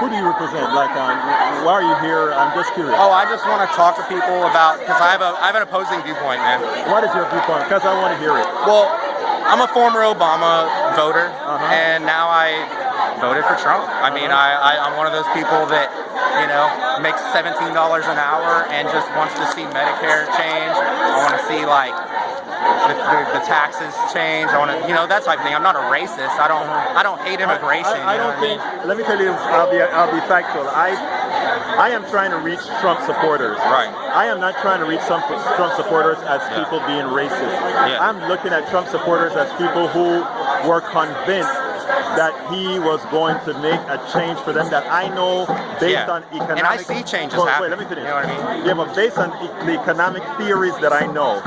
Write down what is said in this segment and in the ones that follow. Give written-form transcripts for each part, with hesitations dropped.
who do you represent? Like, why are you here? I'm just curious. Oh, I just want to talk to people about, because I have an opposing viewpoint, man. What is your viewpoint? Because I want to hear it. Well, I'm a former Obama voter, and now I voted for Trump. I mean, I'm one of those people that, you know, makes $17 an hour and just wants to see Medicare change. I want to see, like, the taxes change. I want to, you know, that type of thing. I'm not a racist. I don't hate immigration. I don't think. Let me tell you, I'll be factual. I am trying to reach Trump supporters. Right. I am not trying to reach some Trump supporters as people being racist. Yeah. I'm looking at Trump supporters as people who were convinced that he was going to make a change for them that I know based on economic... And I see changes happening. Wait, let me finish. You know what I mean? Yeah, but based on the economic theories that I know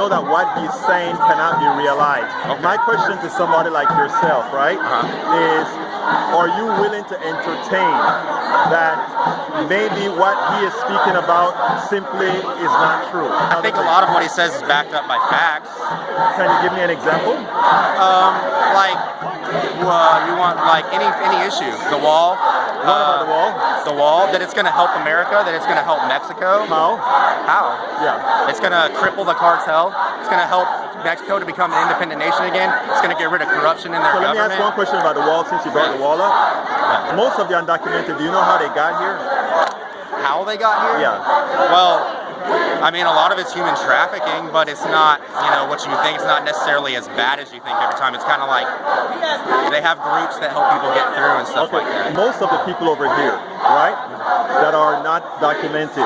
that what he's saying cannot be realized. Okay. My question to somebody like yourself, right, is, are you willing to entertain that maybe what he is speaking about simply is not true? I think a lot of what he says is backed up by facts. Can you give me an example? You want like any issue. The wall. What about the wall? The wall, that it's going to help America, that it's going to help Mexico. How? How? Yeah. It's going to cripple the cartel. It's going to help Mexico to become an independent nation again. It's going to get rid of corruption in their government. Let me ask one question about the wall since you brought the wall up. Yeah. Most of the undocumented, do you know how they got here? How they got here? Yeah. Well, I mean, a lot of it's human trafficking, but it's not, you know, what you think. It's not necessarily as bad as you think every time. It's kind of like they have groups that help people get through and stuff like that. Most of the people over here, right, that are not documented,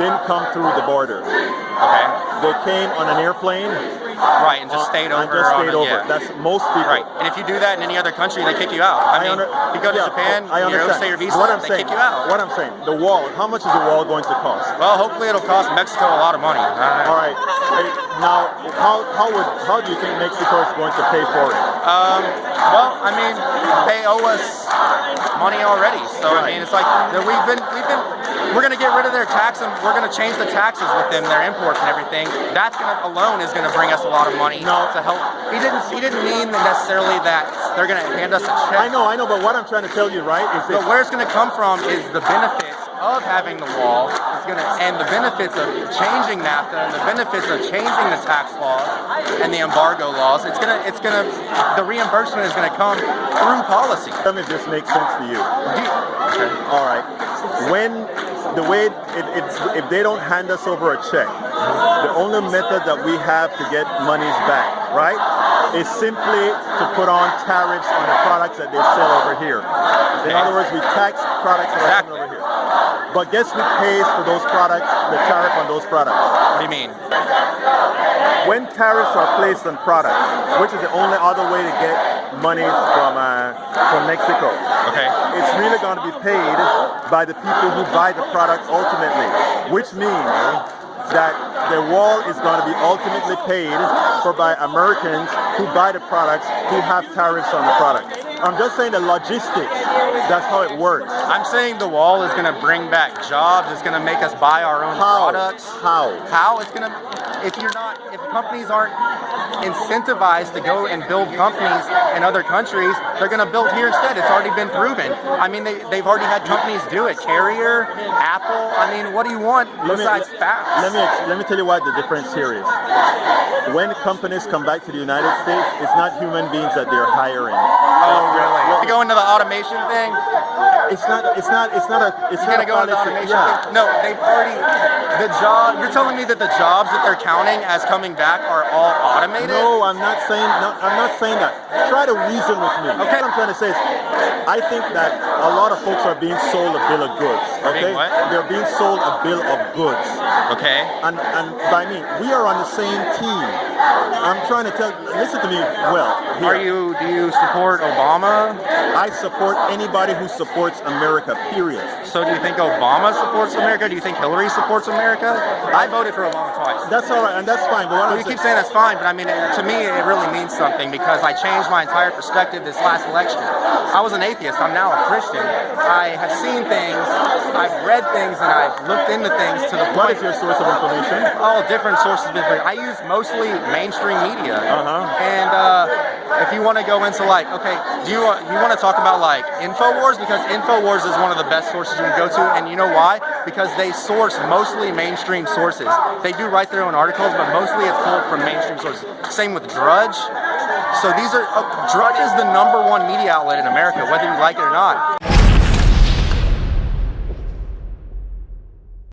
didn't come through the border. Okay. They came on an airplane. Right, and just stayed over. Yeah. That's most people. Right, and if you do that in any other country, they kick you out. I mean, if you go to Japan, you overstay your visa, they kick you out. What I'm saying, the wall, how much is the wall going to cost? Well, hopefully it'll cost Mexico a lot of money. All right. Now, how do you think Mexico is going to pay for it? Well, I mean, they owe us money already. So I mean, it's like we're going to get rid of their tax, and we're going to change the taxes with them, their imports and everything. That's alone is going to bring us a lot of money to help. He didn't mean necessarily that they're going to hand us a check. I know, but what I'm trying to tell you, right, is but where it's going to come from is the benefits of having the wall, and the benefits of changing NAFTA, and the benefits of changing the tax laws and the embargo laws. The reimbursement is going to come through policy. Tell me if this makes sense to you. Okay. All right. If they don't hand us over a check, the only method that we have to get monies back, right, is simply to put on tariffs on the products that they sell over here. In other words, we tax products that are coming over here. But guess who pays for those products, the tariff on those products? What do you mean? When tariffs are placed on products, which is the only other way to get money from Mexico, it's really going to be paid by the people who buy the product ultimately, which means that the wall is going to be ultimately paid for by Americans who buy the products who have tariffs on the product. I'm just saying the logistics, that's how it works. I'm saying the wall is going to bring back jobs, it's going to make us buy our own products. How? It's going to, if companies aren't incentivized to go and build companies in other countries, they're going to build here instead. It's already been proven. I mean, they've already had companies do it. Carrier, Apple, I mean, what do you want besides facts? Let me tell you what the difference here is. When companies come back to the United States, it's not human beings that they're hiring. Oh, really? To go into the automation thing? It's not a go into the automation thing? No, they've already, you're telling me that the jobs that they're counting as coming back are all automated? No, I'm not saying that. Try to reason with me. Okay. What I'm trying to say is, I think that a lot of folks are being sold a bill of goods. Okay? What? They're being sold a bill of goods. Okay. And by me, we are on the same team. I'm trying to listen to me well. Here. Do you support Obama? I support anybody who supports America, period. So do you think Obama supports America? Do you think Hillary supports America? I voted for Obama twice. That's all right, and that's fine. But you keep saying that's fine, but I mean, to me, it really means something because I changed my entire perspective this last election. I was an atheist. I'm now a Christian. I have seen things, I've read things, and I've looked into things to the point. What is your source of information? All different sources of information. I use mostly mainstream media. And if you want to go into like, okay, you want to talk about like InfoWars, because InfoWars is one of the best sources you can go to, and you know why? Because they source mostly mainstream sources. They do write their own articles, but mostly it's pulled from mainstream sources. Same with Drudge. So these are Drudge is the #1 media outlet in America, whether you like it or not.